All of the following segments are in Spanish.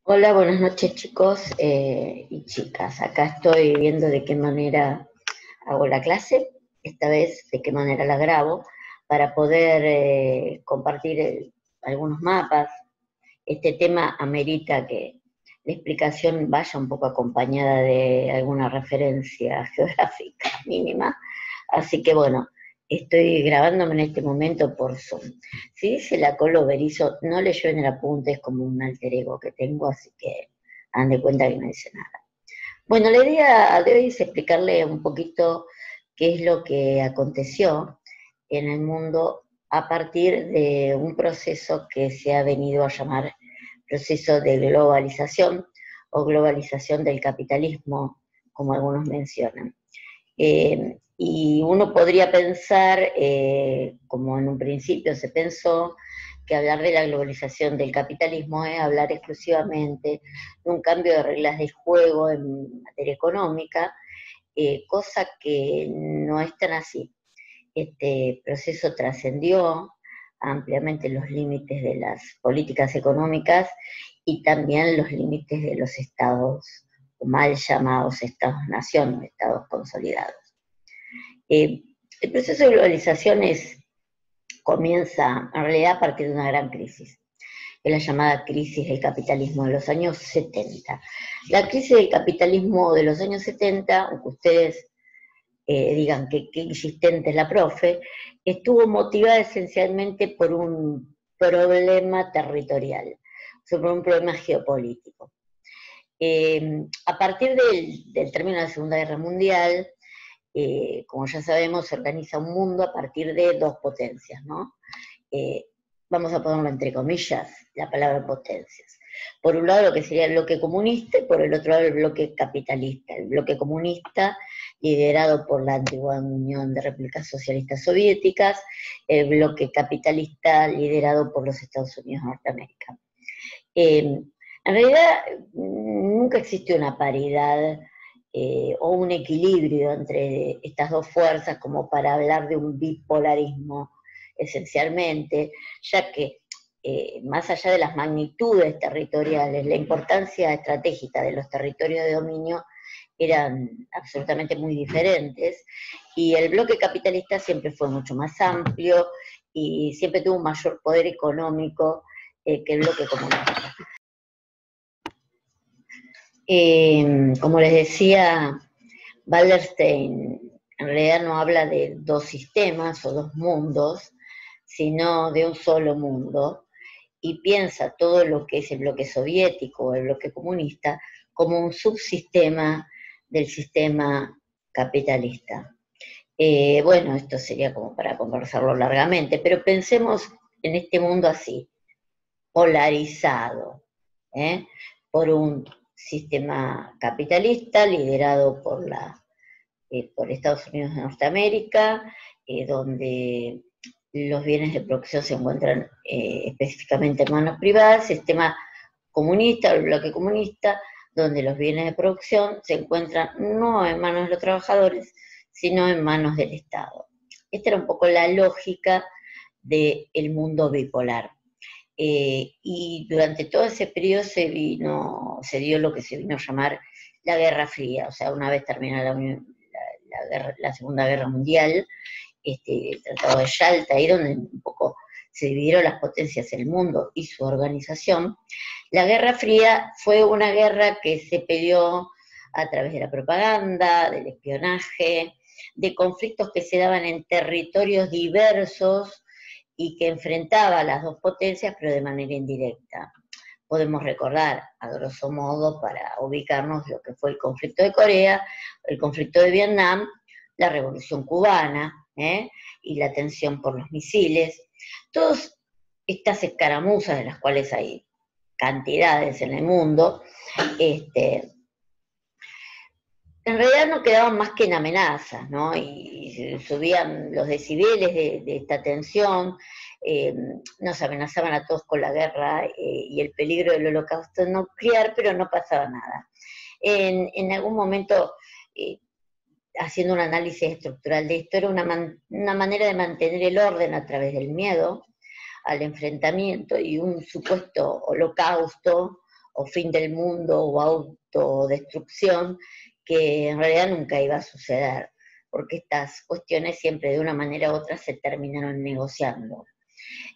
Hola, buenas noches chicos y chicas. Acá estoy viendo de qué manera hago la clase, esta vez de qué manera la grabo, para poder compartir algunos mapas. Este tema amerita que la explicación vaya un poco acompañada de alguna referencia geográfica mínima. Así que bueno, estoy grabándome en este momento por Zoom. Si dice la Colo Berizo, no le lleven el apunte, es como un alter ego que tengo, así que hagan de cuenta que no dice nada. Bueno, la idea de hoy es explicarle un poquito qué es lo que aconteció en el mundo a partir de un proceso que se ha venido a llamar proceso de globalización o globalización del capitalismo, como algunos mencionan. Y uno podría pensar, como en un principio se pensó, que hablar de la globalización del capitalismo es hablar exclusivamente de un cambio de reglas de juego en materia económica, cosa que no es tan así. Este proceso trascendió ampliamente los límites de las políticas económicas y también los límites de los estados, mal llamados estados-nación, estados consolidados. El proceso de globalización comienza en realidad a partir de una gran crisis, que es la llamada crisis del capitalismo de los años 70. La crisis del capitalismo de los años 70, aunque ustedes digan que existente es la profe, estuvo motivada esencialmente por un problema territorial, o sea, por un problema geopolítico. A partir del término de la Segunda Guerra Mundial, como ya sabemos, se organiza un mundo a partir de dos potencias, ¿no? Eh, Vamos a ponerlo entre comillas, la palabra potencias. Por un lado lo que sería el bloque comunista y por el otro lado el bloque capitalista. El bloque comunista liderado por la antigua Unión de Repúblicas Socialistas Soviéticas, el bloque capitalista liderado por los Estados Unidos de Norteamérica. En realidad nunca existió una paridad o un equilibrio entre estas dos fuerzas como para hablar de un bipolarismo esencialmente, ya que más allá de las magnitudes territoriales, la importancia estratégica de los territorios de dominio eran absolutamente muy diferentes, y el bloque capitalista siempre fue mucho más amplio y siempre tuvo un mayor poder económico que el bloque comunista. Como les decía, Wallerstein en realidad no habla de dos sistemas o dos mundos, sino de un solo mundo, y piensa todo lo que es el bloque soviético o el bloque comunista como un subsistema del sistema capitalista. Bueno, esto sería como para conversarlo largamente, pero pensemos en este mundo así, polarizado, ¿eh? Por un sistema capitalista liderado por Estados Unidos de Norteamérica, donde los bienes de producción se encuentran específicamente en manos privadas, sistema comunista, el bloque comunista, donde los bienes de producción se encuentran no en manos de los trabajadores, sino en manos del Estado. Esta era un poco la lógica del mundo bipolar. Y durante todo ese periodo se dio lo que se vino a llamar la Guerra Fría, o sea, una vez terminada la Segunda Guerra Mundial, el Tratado de Yalta, ahí donde un poco se dividieron las potencias del mundo y su organización. La Guerra Fría fue una guerra que se peleó a través de la propaganda, del espionaje, de conflictos que se daban en territorios diversos y que enfrentaba a las dos potencias, pero de manera indirecta. Podemos recordar, a grosso modo, para ubicarnos, lo que fue el conflicto de Corea, el conflicto de Vietnam, la Revolución Cubana, y la tensión por los misiles. Todas estas escaramuzas, de las cuales hay cantidades en el mundo, en realidad no quedaban más que en amenazas, ¿no? Y subían los decibeles de esta tensión, nos amenazaban a todos con la guerra y el peligro del holocausto nuclear, pero no pasaba nada. En algún momento, haciendo un análisis estructural de esto, era una manera de mantener el orden a través del miedo al enfrentamiento y un supuesto holocausto o fin del mundo o autodestrucción, que en realidad nunca iba a suceder, porque estas cuestiones siempre de una manera u otra se terminaron negociando.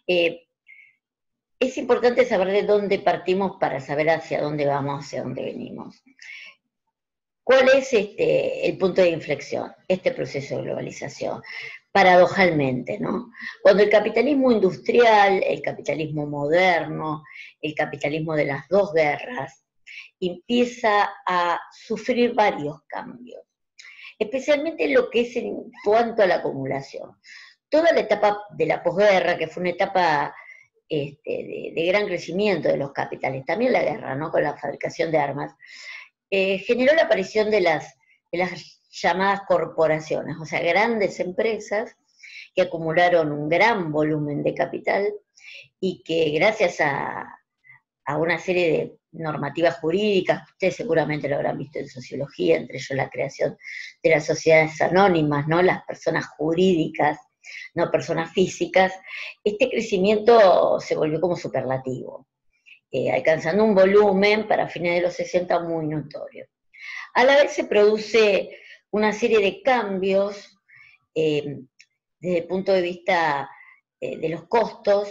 Es importante saber de dónde partimos para saber hacia dónde vamos, hacia dónde venimos. ¿Cuál es el punto de inflexión? Este proceso de globalización. Paradojalmente, ¿no? Cuando el capitalismo industrial, el capitalismo moderno, el capitalismo de las dos guerras, empieza a sufrir varios cambios, especialmente lo que es en cuanto a la acumulación. Toda la etapa de la posguerra, que fue una etapa de gran crecimiento de los capitales, también la guerra, ¿no? Con la fabricación de armas, generó la aparición de las llamadas corporaciones, o sea, grandes empresas que acumularon un gran volumen de capital y que gracias a una serie de normativas jurídicas, ustedes seguramente lo habrán visto en sociología, entre ellos la creación de las sociedades anónimas, ¿no? Las personas jurídicas, no personas físicas, este crecimiento se volvió como superlativo, alcanzando un volumen para fines de los 60 muy notorio. A la vez se produce una serie de cambios desde el punto de vista de los costos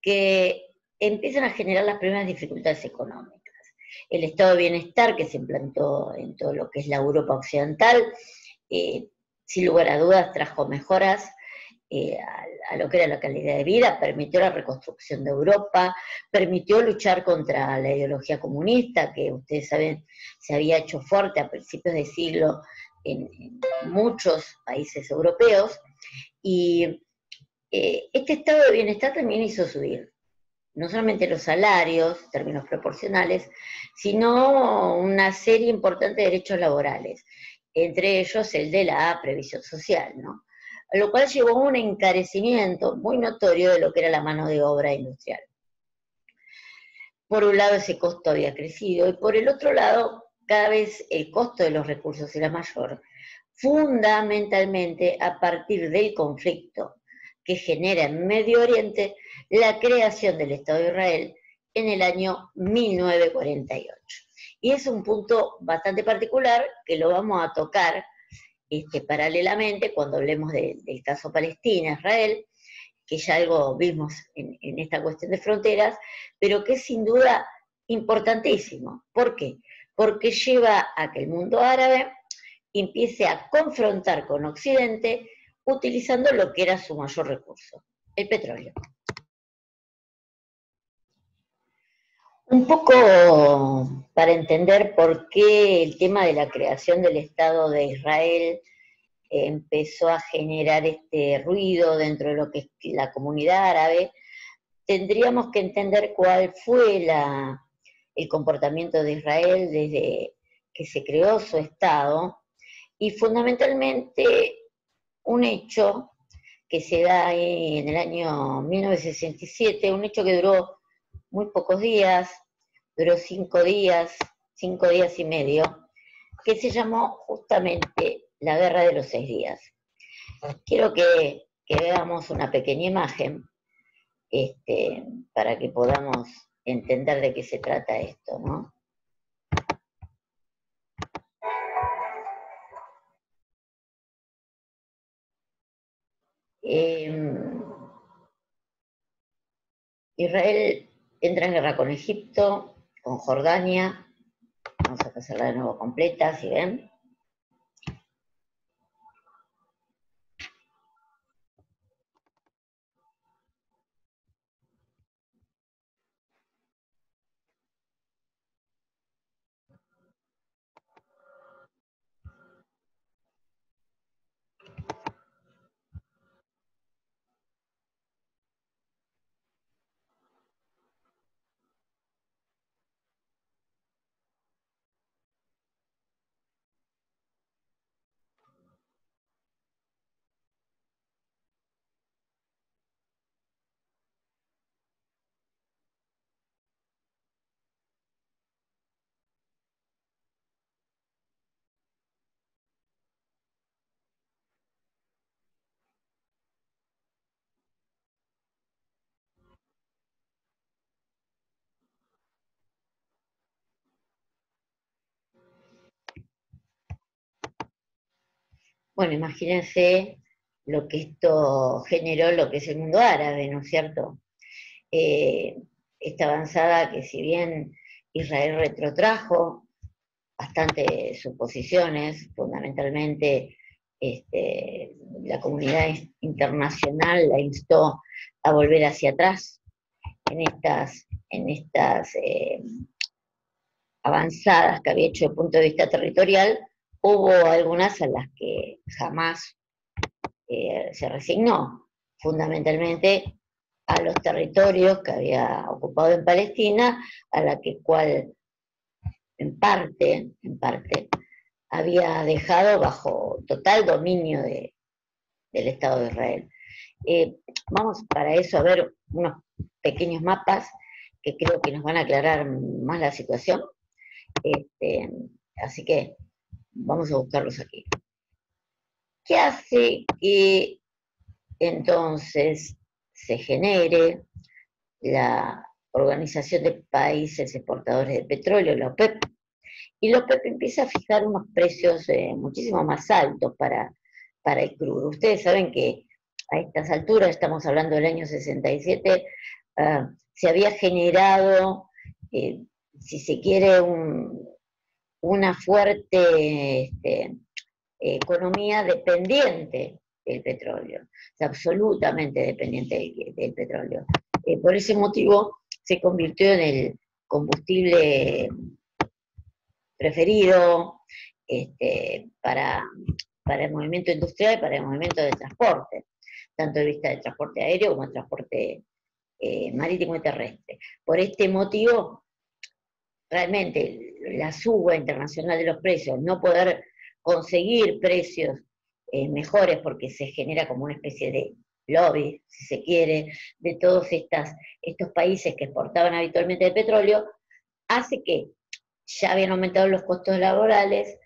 que empiezan a generar las primeras dificultades económicas. El estado de bienestar que se implantó en todo lo que es la Europa occidental, sin lugar a dudas trajo mejoras a lo que era la calidad de vida, permitió la reconstrucción de Europa, permitió luchar contra la ideología comunista, que ustedes saben se había hecho fuerte a principios de siglo en muchos países europeos, y este estado de bienestar también hizo subir no solamente los salarios, en términos proporcionales, sino una serie importante de derechos laborales, entre ellos el de la previsión social, ¿no? Lo cual llevó a un encarecimiento muy notorio de lo que era la mano de obra industrial. Por un lado ese costo había crecido y por el otro lado cada vez el costo de los recursos era mayor, fundamentalmente a partir del conflicto que genera en Medio Oriente la creación del Estado de Israel en el año 1948. Y es un punto bastante particular que lo vamos a tocar paralelamente cuando hablemos del caso Palestina-Israel, que ya algo vimos en esta cuestión de fronteras, pero que es sin duda importantísimo. ¿Por qué? Porque lleva a que el mundo árabe empiece a confrontar con Occidente utilizando lo que era su mayor recurso, el petróleo. Un poco para entender por qué el tema de la creación del Estado de Israel empezó a generar este ruido dentro de lo que es la comunidad árabe, tendríamos que entender cuál fue el comportamiento de Israel desde que se creó su Estado, y fundamentalmente un hecho que se da ahí en el año 1967, un hecho que duró muy pocos días, duró 5 días, 5 días y medio, que se llamó justamente la Guerra de los 6 días. Quiero que veamos una pequeña imagen para que podamos entender de qué se trata esto, ¿no? Israel entra en guerra con Egipto, con Jordania. Vamos a pasarla de nuevo completa, si ven. Bueno, imagínense lo que esto generó, lo que es el mundo árabe, ¿no es cierto? Esta avanzada que si bien Israel retrotrajo bastante sus posiciones, fundamentalmente la comunidad internacional la instó a volver hacia atrás en estas avanzadas que había hecho desde el punto de vista territorial. Hubo algunas a las que jamás se resignó, fundamentalmente a los territorios que había ocupado en Palestina, a la que cual en parte, había dejado bajo total dominio del Estado de Israel. Vamos para eso a ver unos pequeños mapas que creo que nos van a aclarar más la situación. Así que vamos a buscarlos aquí. ¿Qué hace que entonces se genere la Organización de Países Exportadores de Petróleo, la OPEP? Y la OPEP empieza a fijar unos precios muchísimo más altos para el crudo. Ustedes saben que a estas alturas, estamos hablando del año 67, se había generado, si se quiere, una fuerte economía dependiente del petróleo, o sea, absolutamente dependiente del petróleo. Por ese motivo se convirtió en el combustible preferido para el movimiento industrial y para el movimiento de transporte, tanto de vista del transporte aéreo como el transporte marítimo y terrestre. Por este motivo, realmente la suba internacional de los precios, no poder conseguir precios mejores porque se genera como una especie de lobby, si se quiere, de todos estos países que exportaban habitualmente el petróleo, hace que ya habían aumentado los costos laborales,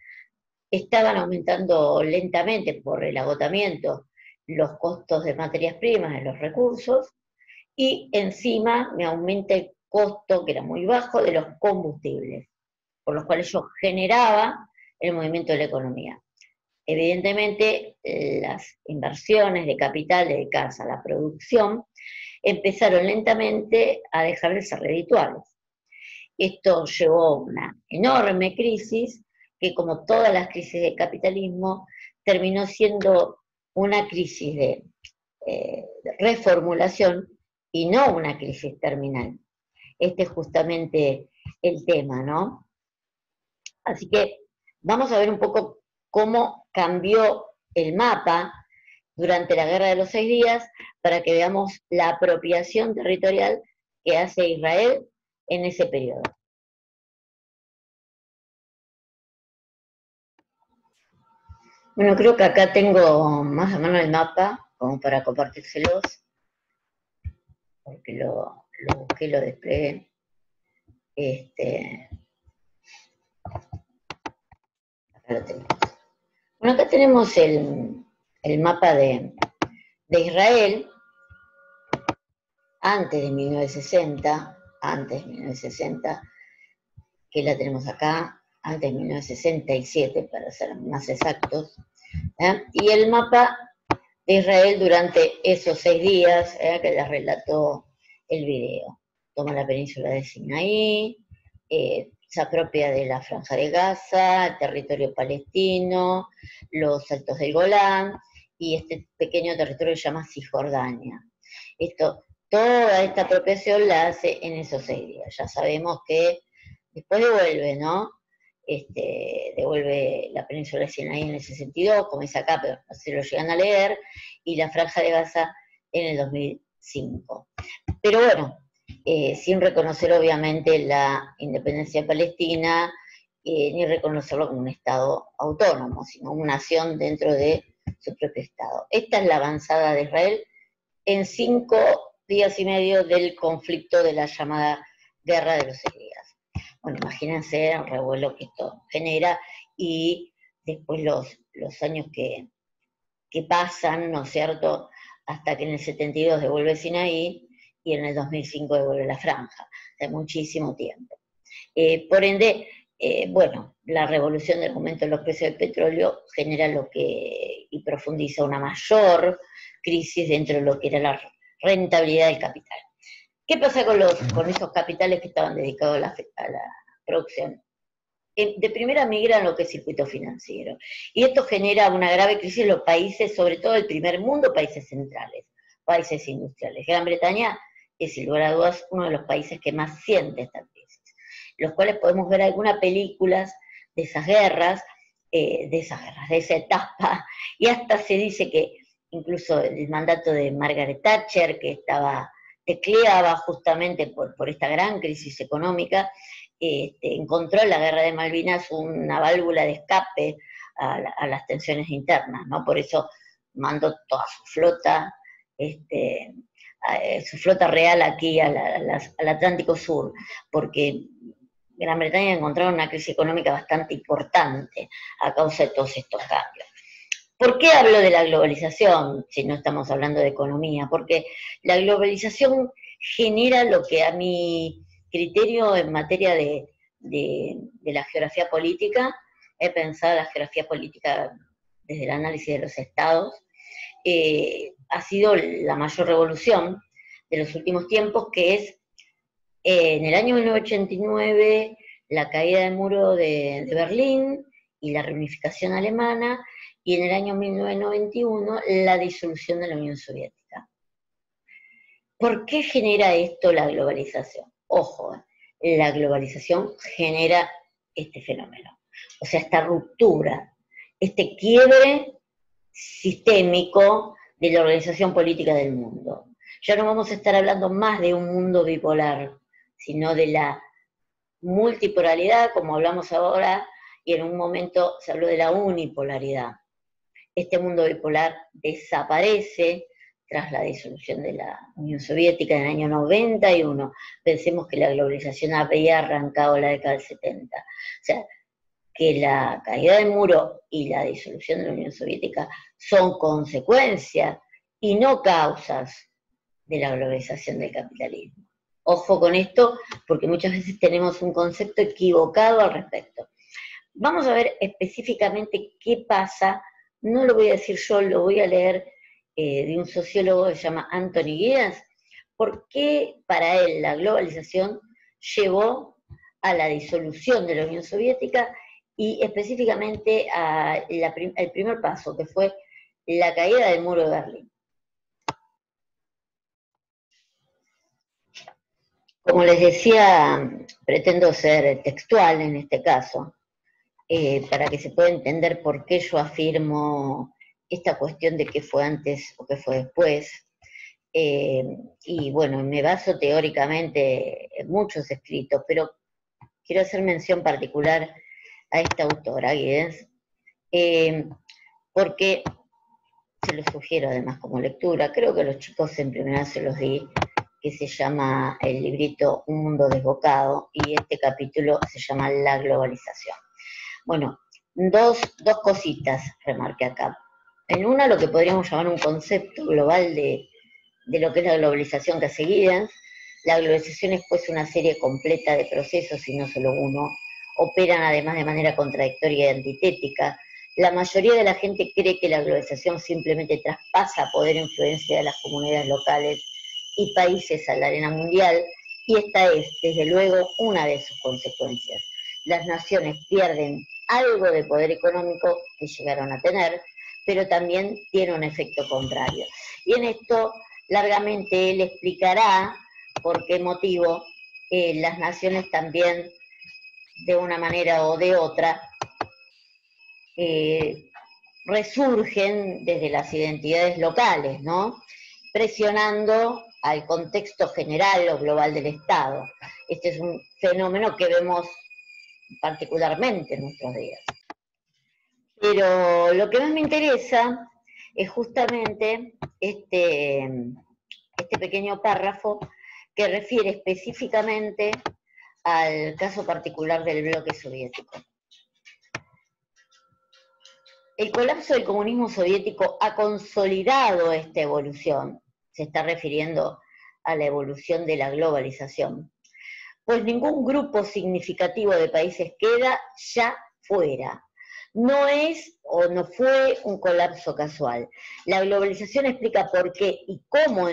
estaban aumentando lentamente por el agotamiento los costos de materias primas, de los recursos, y encima me aumenta el costo, que era muy bajo, de los combustibles, por los cuales yo generaba el movimiento de la economía. Evidentemente, las inversiones de capital dedicadas a la producción empezaron lentamente a dejar de ser redituables. Esto llevó a una enorme crisis que, como todas las crisis del capitalismo, terminó siendo una crisis de reformulación y no una crisis terminal. Este es justamente el tema, ¿no? Así que vamos a ver un poco cómo cambió el mapa durante la Guerra de los 6 días para que veamos la apropiación territorial que hace Israel en ese periodo. Bueno, creo que acá tengo más a mano el mapa, como para compartírselos, porque lo busqué, lo desplegué. Acá lo tenemos. Bueno, acá tenemos el mapa de Israel antes de 1960, que la tenemos acá, antes de 1967, para ser más exactos, y el mapa de Israel durante esos 6 días, que les relató el video. Toma la península de Sinaí, se apropia de la Franja de Gaza, el territorio palestino, los Altos del Golán, y este pequeño territorio se llama Cisjordania. Toda esta apropiación la hace en esos 6 días. Ya sabemos que después devuelve, ¿no? Devuelve la península de Sinaí en el 62, como es acá, pero no se lo llegan a leer, y la Franja de Gaza en el 2005. Pero bueno, sin reconocer obviamente la independencia palestina, ni reconocerlo como un Estado autónomo, sino una nación dentro de su propio Estado. Esta es la avanzada de Israel en 5 días y medio del conflicto de la llamada Guerra de los 6 días. Bueno, imagínense el revuelo que esto genera y después los años que pasan, ¿no es cierto?, hasta que en el 72 devuelve Sinaí y en el 2005 devuelve la Franja, de muchísimo tiempo. Por ende, bueno, la revolución del aumento de los precios del petróleo genera y profundiza una mayor crisis dentro de lo que era la rentabilidad del capital. ¿Qué pasa con esos capitales que estaban dedicados a la producción? De primera migran lo que es circuito financiero. Y esto genera una grave crisis en los países, sobre todo el primer mundo, países centrales, países industriales. Gran Bretaña es, sin lugar a dudas, uno de los países que más siente esta crisis, los cuales podemos ver algunas películas de esas guerras, de esa etapa, y hasta se dice que incluso el mandato de Margaret Thatcher, que tecleaba justamente por esta gran crisis económica, encontró en la guerra de Malvinas una válvula de escape a las tensiones internas, ¿no? Por eso mandó toda su flota real aquí al Atlántico Sur, porque Gran Bretaña encontró una crisis económica bastante importante a causa de todos estos cambios. ¿Por qué hablo de la globalización si no estamos hablando de economía? Porque la globalización genera lo que a mi criterio en materia de la geografía política, he pensado la geografía política desde el análisis de los estados, ha sido la mayor revolución de los últimos tiempos, que es en el año 1989 la caída del muro de Berlín y la reunificación alemana, y en el año 1991 la disolución de la Unión Soviética. ¿Por qué genera esto la globalización? Ojo, la globalización genera este fenómeno, o sea, esta ruptura, este quiebre sistémico de la organización política del mundo. Ya no vamos a estar hablando más de un mundo bipolar, sino de la multipolaridad, como hablamos ahora, y en un momento se habló de la unipolaridad. Este mundo bipolar desaparece tras la disolución de la Unión Soviética en el año 91. Pensemos que la globalización había arrancado en la década del 70. O sea, que la caída del muro y la disolución de la Unión Soviética son consecuencias y no causas de la globalización del capitalismo. Ojo con esto, porque muchas veces tenemos un concepto equivocado al respecto. Vamos a ver específicamente qué pasa, no lo voy a decir yo, lo voy a leer de un sociólogo que se llama Anthony Giddens, por qué para él la globalización llevó a la disolución de la Unión Soviética y específicamente el primer paso, que fue la caída del muro de Berlín. Como les decía, pretendo ser textual en este caso, para que se pueda entender por qué yo afirmo esta cuestión de qué fue antes o qué fue después. Y bueno, me baso teóricamente en muchos escritos, pero quiero hacer mención particular a esta autora, Giddens, porque se lo sugiero además como lectura, creo que a los chicos en primera se los di, que se llama el librito Un Mundo Desbocado, y este capítulo se llama La Globalización. Bueno, dos cositas remarqué acá. En una, lo que podríamos llamar un concepto global de lo que es la globalización que hace Giddens. La globalización es pues una serie completa de procesos y no solo uno. Operan además de manera contradictoria y antitética. La mayoría de la gente cree que la globalización simplemente traspasa poder e influencia de las comunidades locales y países a la arena mundial, y esta es, desde luego, una de sus consecuencias. Las naciones pierden algo de poder económico que llegaron a tener, pero también tiene un efecto contrario. Y en esto, largamente, él explicará por qué motivo las naciones también, de una manera o de otra, resurgen desde las identidades locales, ¿no? Presionando al contexto general o global del Estado. Este es un fenómeno que vemos particularmente en nuestros días. Pero lo que más me interesa es justamente este pequeño párrafo que refiere específicamente al caso particular del bloque soviético. El colapso del comunismo soviético ha consolidado esta evolución, se está refiriendo a la evolución de la globalización, pues ningún grupo significativo de países queda ya fuera. No es o no fue un colapso casual. La globalización explica por qué y cómo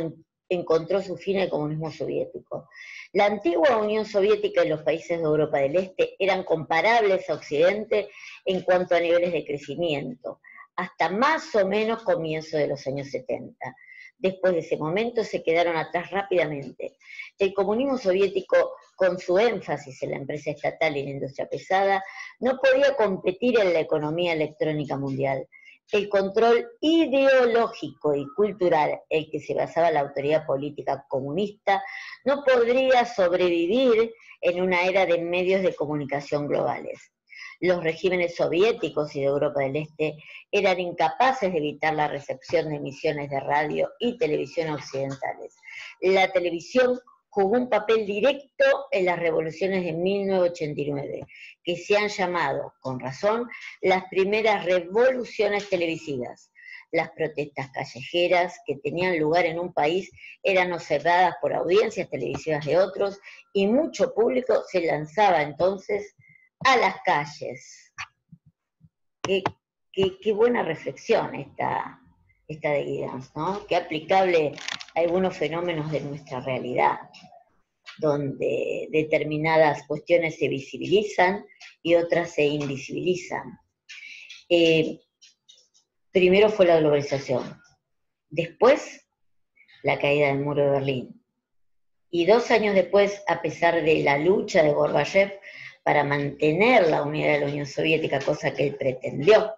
encontró su fin el comunismo soviético. La antigua Unión Soviética y los países de Europa del Este eran comparables a Occidente en cuanto a niveles de crecimiento, hasta más o menos comienzo de los años 70. Después de ese momento se quedaron atrás rápidamente. El comunismo soviético, con su énfasis en la empresa estatal y la industria pesada, no podía competir en la economía electrónica mundial. El control ideológico y cultural en que se basaba la autoridad política comunista no podría sobrevivir en una era de medios de comunicación globales. Los regímenes soviéticos y de Europa del Este eran incapaces de evitar la recepción de emisiones de radio y televisión occidentales. La televisión jugó un papel directo en las revoluciones de 1989, que se han llamado, con razón, las primeras revoluciones televisivas. Las protestas callejeras que tenían lugar en un país eran observadas por audiencias televisivas de otros y mucho público se lanzaba entonces a las calles. Qué buena reflexión esta de Giddens, ¿no? Qué aplicable a algunos fenómenos de nuestra realidad, donde determinadas cuestiones se visibilizan y otras se invisibilizan. Primero fue la globalización, después la caída del muro de Berlín, y 2 años después, a pesar de la lucha de Gorbachev para mantener la unidad de la Unión Soviética, cosa que él pretendió,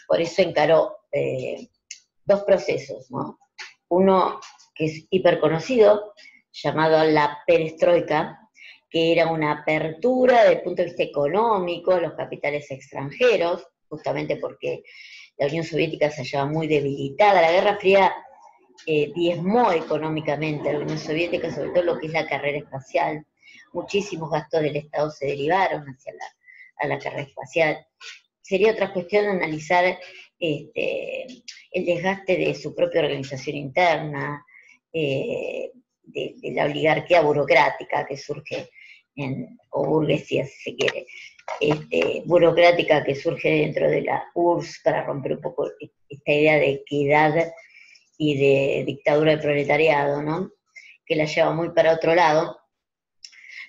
por eso encaró 2 procesos, ¿no? Uno que es hiperconocido, llamado la perestroika, que era una apertura desde el punto de vista económico a los capitales extranjeros, justamente porque la Unión Soviética se hallaba muy debilitada. La Guerra Fría diezmó económicamente a la Unión Soviética, sobre todo lo que es la carrera espacial. Muchísimos gastos del Estado se derivaron hacia la carrera espacial. Sería otra cuestión analizar el desgaste de su propia organización interna, de la oligarquía burocrática que surge, o burguesía si se quiere, burocrática que surge dentro de la URSS para romper un poco esta idea de equidad y de dictadura del proletariado, ¿no? Que la lleva muy para otro lado.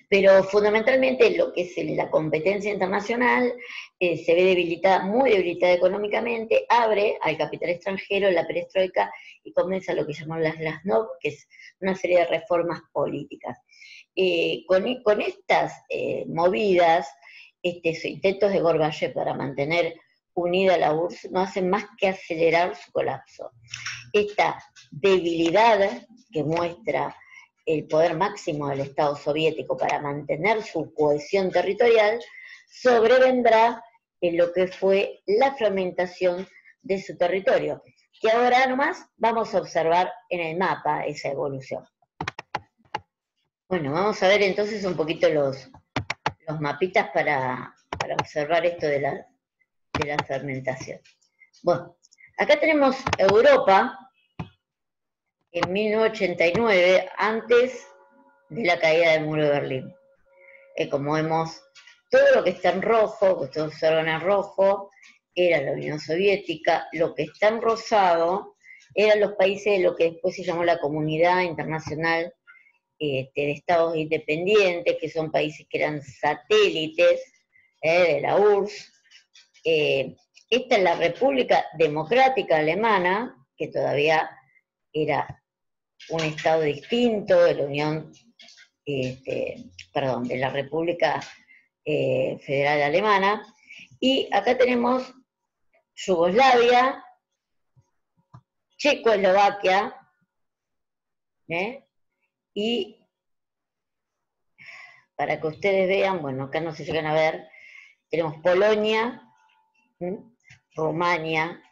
Pero fundamentalmente lo que es la competencia internacional se ve debilitada, muy debilitada económicamente, abre al capital extranjero la perestroika y comienza lo que llamamos las glasnost, que es una serie de reformas políticas. Con estas movidas, estos intentos de Gorbachev para mantener unida la URSS no hacen más que acelerar su colapso. Esta debilidad que muestra el poder máximo del Estado soviético para mantener su cohesión territorial, sobrevendrá en lo que fue la fragmentación de su territorio, que ahora nomás vamos a observar en el mapa esa evolución. Bueno, vamos a ver entonces un poquito los mapitas para observar esto de la fermentación. Bueno, acá tenemos Europa en 1989, antes de la caída del muro de Berlín. Como vemos, todo lo que está en rojo, que ustedes observan en rojo, era la Unión Soviética. Lo que está en rosado eran los países de lo que después se llamó la Comunidad Internacional de Estados Independientes, que son países que eran satélites de la URSS. Esta es la República Democrática Alemana, que todavía era un estado distinto de la Unión, de la República Federal Alemana, y acá tenemos Yugoslavia, Checoslovaquia, y para que ustedes vean, bueno, acá no se llegan a ver, tenemos Polonia, Rumania,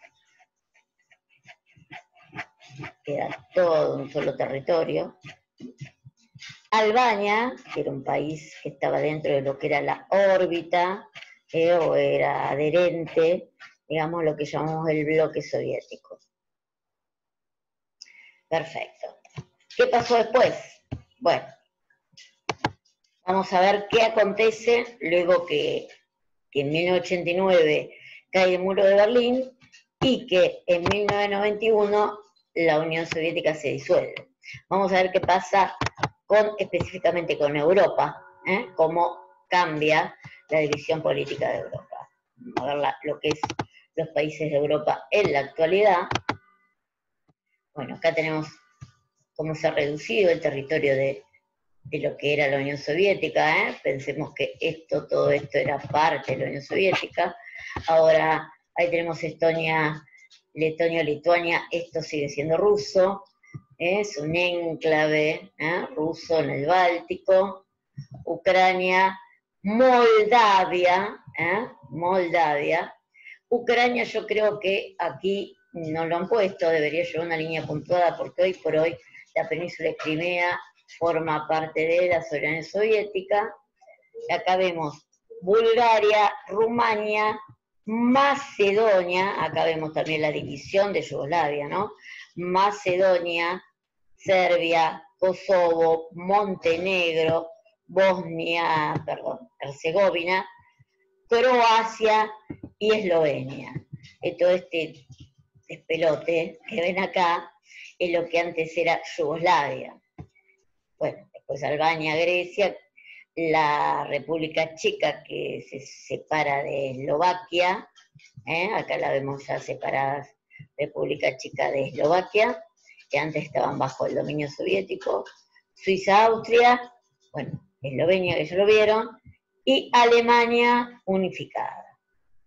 queda todo un solo territorio. Albania, que era un país que estaba dentro de lo que era la órbita, o era adherente, digamos, lo que llamamos el bloque soviético. Perfecto. ¿Qué pasó después? Bueno, Vamos a ver qué acontece luego que en 1989 cae el muro de Berlín y que en 1991 la Unión Soviética se disuelve. Vamos a ver qué pasa específicamente con Europa, cómo cambia la división política de Europa. Vamos a ver lo que es los países de Europa en la actualidad. Bueno, acá tenemos cómo se ha reducido el territorio de lo que era la Unión Soviética, Pensemos que todo esto era parte de la Unión Soviética. Ahora, ahí tenemos Estonia, Letonia, Lituania, esto sigue siendo ruso, es un enclave ruso en el Báltico. Ucrania, Moldavia, Moldavia. Ucrania yo creo que aquí no lo han puesto, debería llevar una línea puntuada porque hoy por hoy la península de Crimea forma parte de la soberanía soviética. Acá vemos Bulgaria, Rumania, Macedonia, acá vemos también la división de Yugoslavia, ¿no? Macedonia, Serbia, Kosovo, Montenegro, Herzegovina, Croacia y Eslovenia. Todo este despelote que ven acá es lo que antes era Yugoslavia. Bueno, después Albania, Grecia, la República Checa que se separa de Eslovaquia, acá la vemos ya separadas, República Checa de Eslovaquia, que antes estaban bajo el dominio soviético, Suiza, Austria, bueno, Eslovenia que ya lo vieron, y Alemania unificada.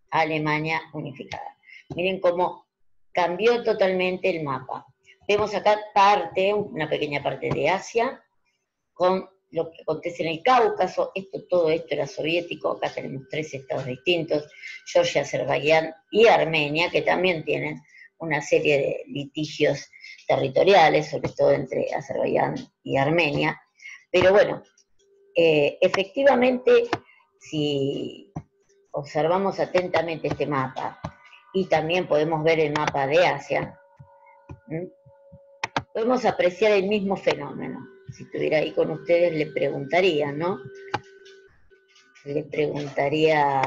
Alemania unificada. Miren cómo cambió totalmente el mapa. Vemos acá una pequeña parte de Asia, con lo que acontece en el Cáucaso, todo esto era soviético, acá tenemos 3 estados distintos, Georgia, Azerbaiyán y Armenia, que también tienen una serie de litigios territoriales, sobre todo entre Azerbaiyán y Armenia, pero bueno, efectivamente, si observamos atentamente este mapa, y también podemos ver el mapa de Asia, podemos apreciar el mismo fenómeno. Si estuviera ahí con ustedes le preguntaría, ¿no? Le preguntaría,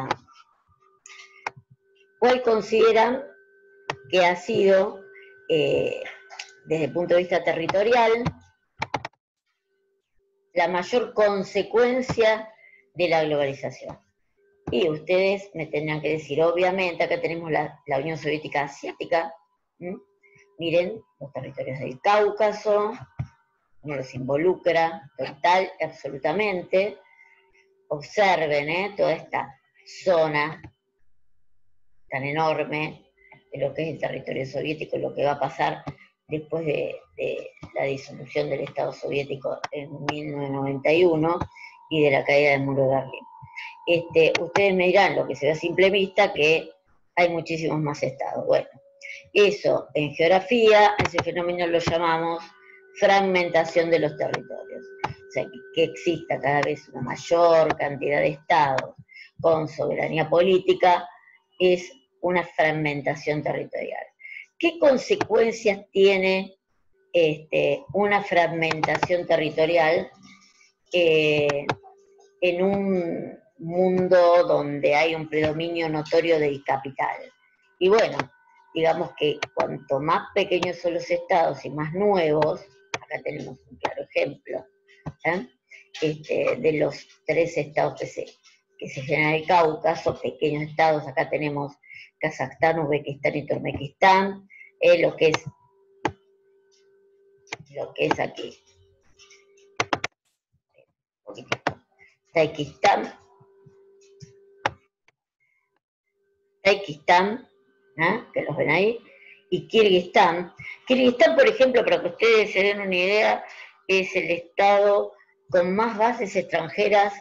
¿cuál consideran que ha sido, desde el punto de vista territorial, la mayor consecuencia de la globalización? Y ustedes me tendrán que decir, obviamente, acá tenemos la Unión Soviética Asiática, miren los territorios del Cáucaso, cómo los involucra total, absolutamente. Observen toda esta zona tan enorme de lo que es el territorio soviético, lo que va a pasar después de la disolución del Estado soviético en 1991 y de la caída del muro de Berlín. Ustedes me dirán, lo que se ve a simple vista, que hay muchísimos más estados. Bueno, eso en geografía, ese fenómeno lo llamamos fragmentación de los territorios. O sea, que exista cada vez una mayor cantidad de estados con soberanía política es una fragmentación territorial. ¿Qué consecuencias tiene una fragmentación territorial en un mundo donde hay un predominio notorio del capital? Y bueno, digamos que cuanto más pequeños son los estados y más nuevos, acá tenemos un claro ejemplo, de los 3 estados que se generan en el Cáucaso, pequeños estados, acá tenemos Kazajstán, Uzbekistán y Turkmenistán, lo que es aquí. Tayikistán, que los ven ahí, y Kirguistán. Kirguistán, por ejemplo, para que ustedes se den una idea, es el estado con más bases extranjeras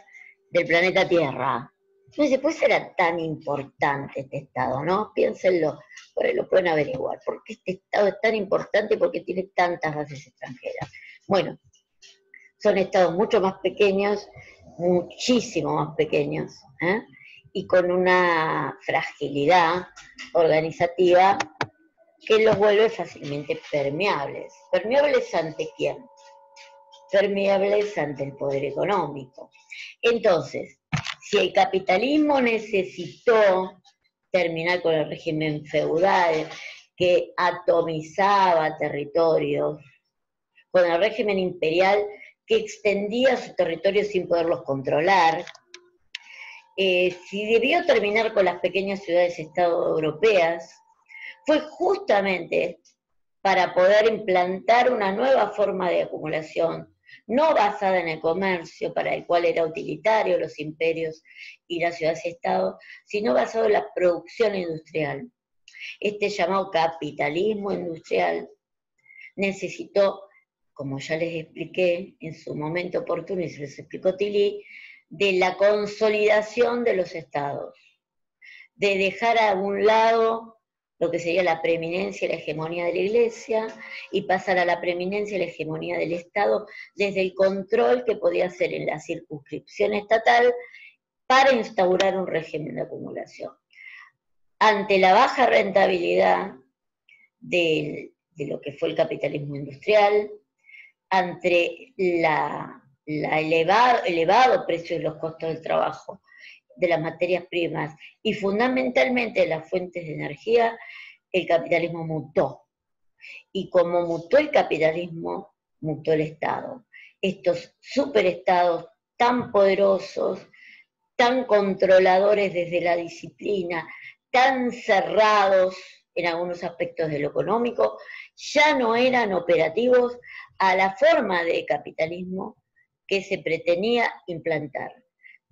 del planeta Tierra. Entonces, pues era tan importante este estado, ¿no? Piénsenlo, por ahí lo pueden averiguar. ¿Por qué este estado es tan importante? Porque tiene tantas bases extranjeras. Bueno, son estados mucho más pequeños, muchísimo más pequeños, y con una fragilidad organizativa que los vuelve fácilmente permeables. ¿Permeables ante quién? Permeables ante el poder económico. Entonces, si el capitalismo necesitó terminar con el régimen feudal que atomizaba territorios, con el régimen imperial que extendía sus territorios sin poderlos controlar, si debió terminar con las pequeñas ciudades-estado europeas, fue justamente para poder implantar una nueva forma de acumulación, no basada en el comercio, para el cual era utilitario los imperios y las ciudades-estado, sino basado en la producción industrial. Este llamado capitalismo industrial necesitó, como ya les expliqué en su momento oportuno y se les explicó Tilly, de la consolidación de los estados, de dejar a un lado lo que sería la preeminencia y la hegemonía de la Iglesia, y pasar a la preeminencia y la hegemonía del Estado desde el control que podía hacer en la circunscripción estatal para instaurar un régimen de acumulación. Ante la baja rentabilidad de lo que fue el capitalismo industrial, ante elevado precio de los costos del trabajo, de las materias primas y fundamentalmente de las fuentes de energía, el capitalismo mutó. Y como mutó el capitalismo, mutó el Estado. Estos superestados tan poderosos, tan controladores desde la disciplina, tan cerrados en algunos aspectos de lo económico, ya no eran operativos a la forma de capitalismo que se pretendía implantar.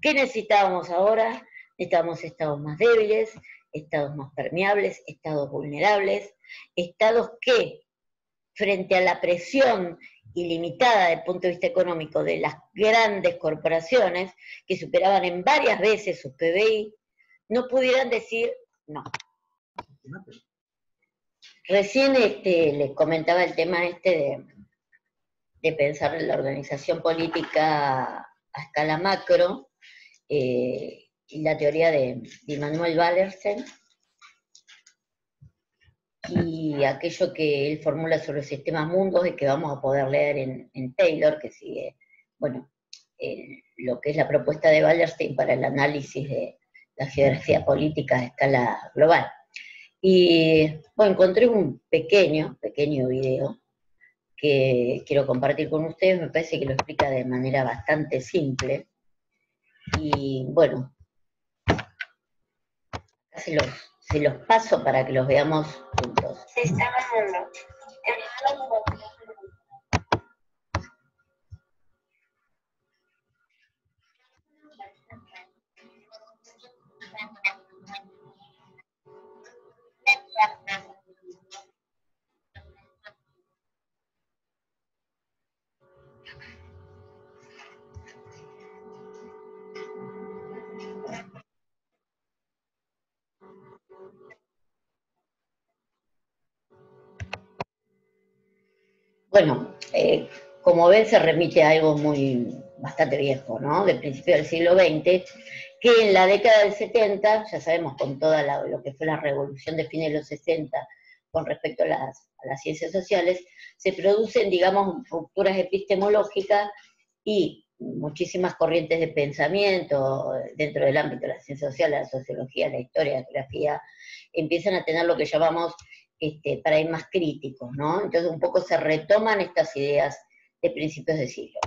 ¿Qué necesitábamos ahora? Necesitábamos estados más débiles, estados más permeables, estados vulnerables, estados que, frente a la presión ilimitada desde el punto de vista económico de las grandes corporaciones, que superaban en varias veces sus PBI, no pudieran decir no. Recién les comentaba el tema de pensar en la organización política a escala macro, y la teoría de Immanuel Wallerstein, y aquello que él formula sobre los sistemas mundos y que vamos a poder leer en Taylor, que sigue, bueno, lo que es la propuesta de Wallerstein para el análisis de la geografía política a escala global. Y bueno, encontré un pequeño video que quiero compartir con ustedes, me parece que lo explica de manera bastante simple, y bueno, se los paso para que los veamos juntos. Sistema mundo. Bueno, como ven se remite a algo bastante viejo, ¿no? Del principio del siglo XX, que en la década del 70, ya sabemos con toda lo que fue la revolución de fines de los 60 con respecto a las ciencias sociales, se producen, digamos, rupturas epistemológicas y muchísimas corrientes de pensamiento dentro del ámbito de las ciencias sociales, la sociología, la historia, la geografía, empiezan a tener lo que llamamos paradigmas críticos, ¿no? Entonces un poco se retoman estas ideas de principios de siglo.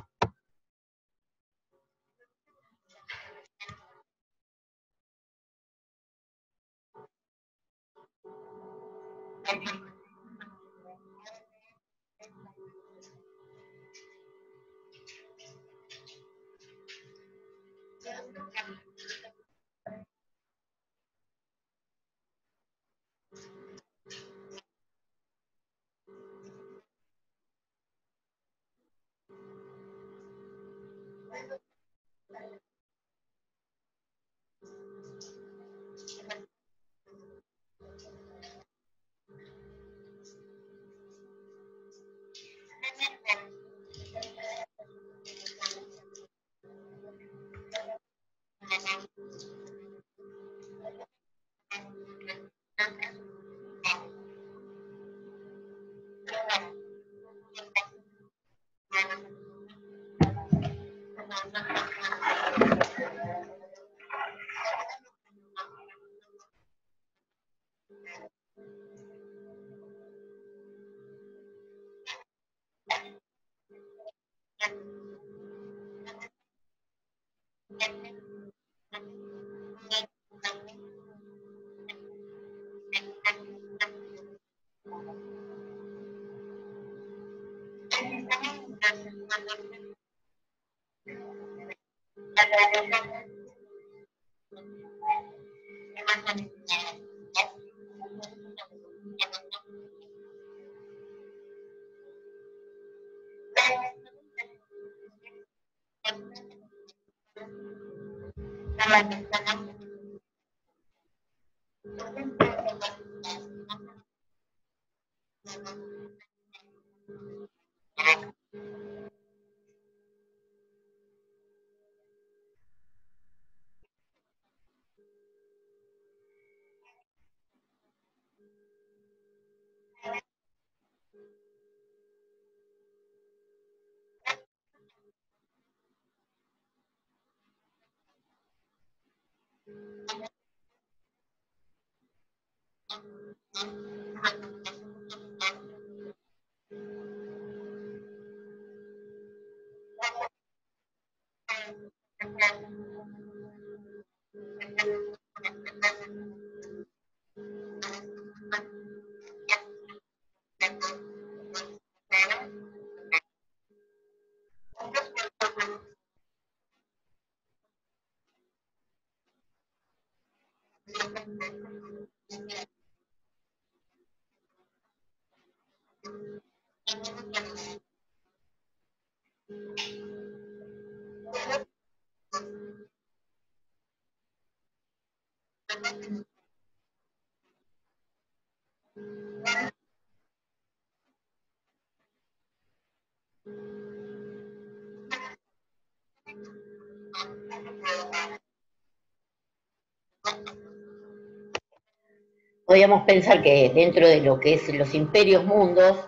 Podríamos pensar que dentro de lo que es los imperios mundos,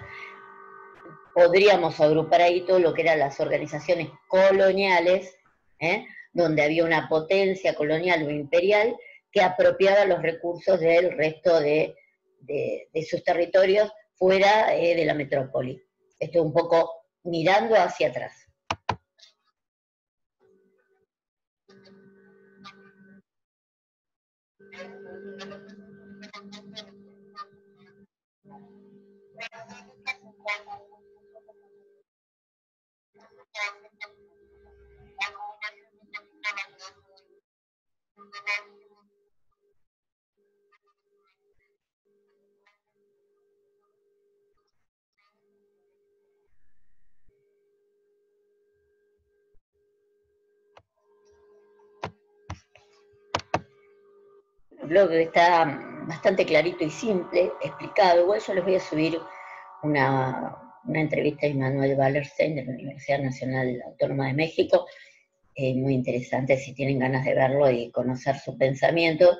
podríamos agrupar ahí todo lo que eran las organizaciones coloniales, ¿eh? Donde había una potencia colonial o imperial que apropiaba los recursos del resto de sus territorios fuera de la metrópoli. Esto un poco mirando hacia atrás. El blog está bastante clarito y simple, explicado. Igual yo les voy a subir una entrevista a Immanuel Wallerstein de la Universidad Nacional Autónoma de México, muy interesante si tienen ganas de verlo y conocer su pensamiento,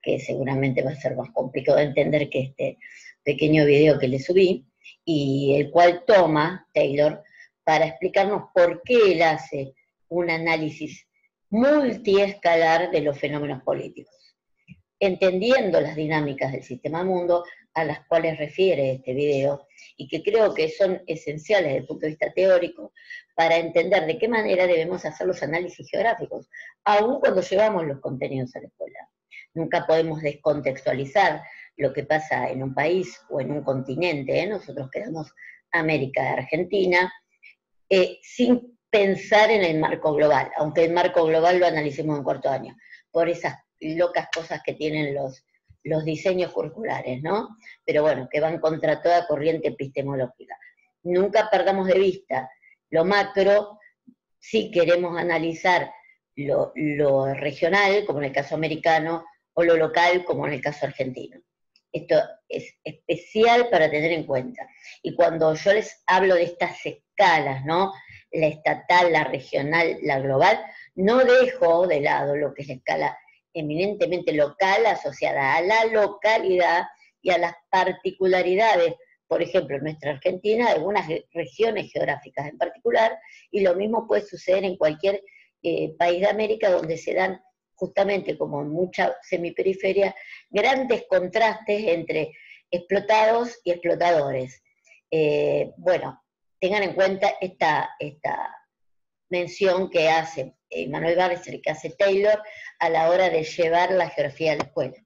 que seguramente va a ser más complicado de entender que este pequeño video que le subí, y el cual toma Taylor para explicarnos por qué él hace un análisis multiescalar de los fenómenos políticos, entendiendo las dinámicas del sistema mundo a las cuales refiere este video, y que creo que son esenciales desde el punto de vista teórico para entender de qué manera debemos hacer los análisis geográficos, aun cuando llevamos los contenidos a la escuela. Nunca podemos descontextualizar lo que pasa en un país o en un continente, nosotros quedamos América de Argentina, sin pensar en el marco global, aunque el marco global lo analicemos en cuarto año, por esas locas cosas que tienen los diseños curriculares, ¿no? Pero bueno, que van contra toda corriente epistemológica. Nunca perdamos de vista lo macro si queremos analizar lo regional, como en el caso americano, o lo local, como en el caso argentino. Esto es especial para tener en cuenta. Y cuando yo les hablo de estas escalas, ¿no? La estatal, la regional, la global, no dejo de lado lo que es la escala eminentemente local asociada a la localidad y a las particularidades, por ejemplo, en nuestra Argentina, algunas regiones geográficas en particular, y lo mismo puede suceder en cualquier país de América donde se dan, justamente como en mucha semiperiferia, grandes contrastes entre explotados y explotadores. Bueno, tengan en cuenta esta mención que hace Immanuel Bar es el que hace Taylor a la hora de llevar la geografía a la escuela.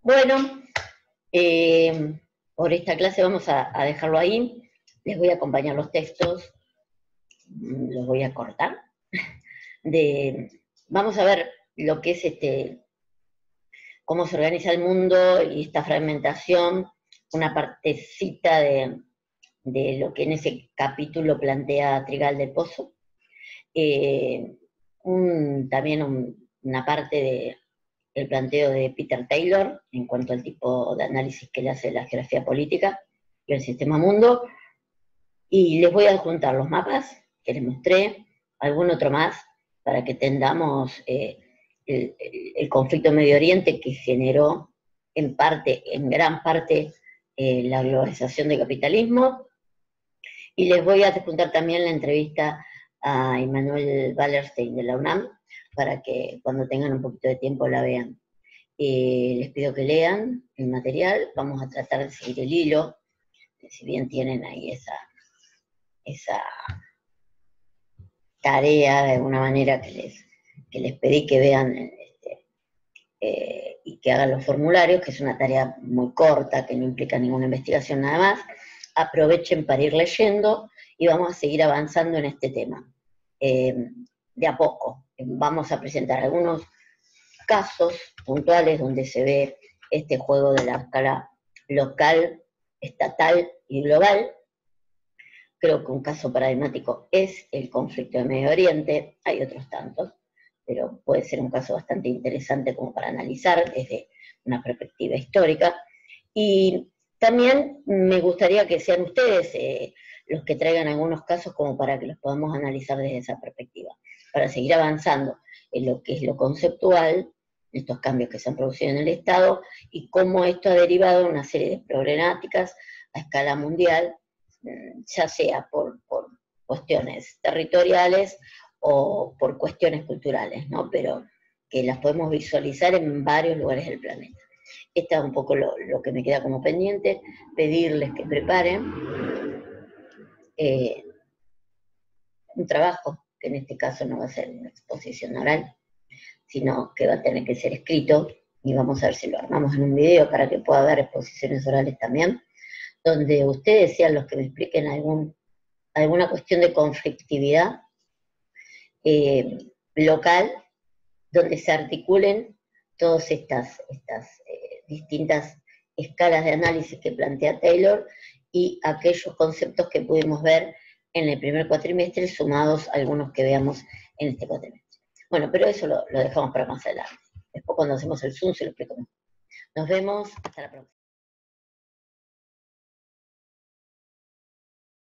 Bueno, por esta clase vamos a dejarlo ahí. Les voy a acompañar los textos, los voy a cortar. Vamos a ver lo que es cómo se organiza el mundo y esta fragmentación, una partecita de lo que en ese capítulo plantea Trigal del Pozo. También una parte del planteo de Peter Taylor en cuanto al tipo de análisis que le hace la geografía política y el sistema mundo. Y les voy a adjuntar los mapas que les mostré, algún otro más, para que entendamos el conflicto en Medio Oriente que generó en gran parte, la globalización del capitalismo. Y les voy a adjuntar también la entrevista a Immanuel Wallerstein de la UNAM, para que cuando tengan un poquito de tiempo la vean. Les pido que lean el material, vamos a tratar de seguir el hilo, si bien tienen ahí esa tarea de alguna manera que les pedí que vean y que hagan los formularios, que es una tarea muy corta, que no implica ninguna investigación nada más. Aprovechen para ir leyendo y vamos a seguir avanzando en este tema. De a poco, vamos a presentar algunos casos puntuales donde se ve este juego de la escala local, estatal y global. Creo que un caso paradigmático es el conflicto de Medio Oriente, hay otros tantos, pero puede ser un caso bastante interesante como para analizar desde una perspectiva histórica. Y también me gustaría que sean ustedes los que traigan algunos casos como para que los podamos analizar desde esa perspectiva, para seguir avanzando en lo que es lo conceptual, estos cambios que se han producido en el Estado, y cómo esto ha derivado en una serie de problemáticas a escala mundial, ya sea por cuestiones territoriales o por cuestiones culturales, ¿no? Pero que las podemos visualizar en varios lugares del planeta. Esta es un poco lo que me queda como pendiente, pedirles que preparen un trabajo, que en este caso no va a ser una exposición oral, sino que va a tener que ser escrito, y vamos a ver si lo armamos en un video para que pueda haber exposiciones orales también, donde ustedes sean los que me expliquen alguna cuestión de conflictividad local, donde se articulen todas estas distintas escalas de análisis que plantea Taylor y aquellos conceptos que pudimos ver en el primer cuatrimestre, sumados a algunos que veamos en este cuatrimestre. Bueno, pero eso lo dejamos para más adelante. Después cuando hacemos el Zoom se lo explico mejor. Nos vemos, hasta la próxima.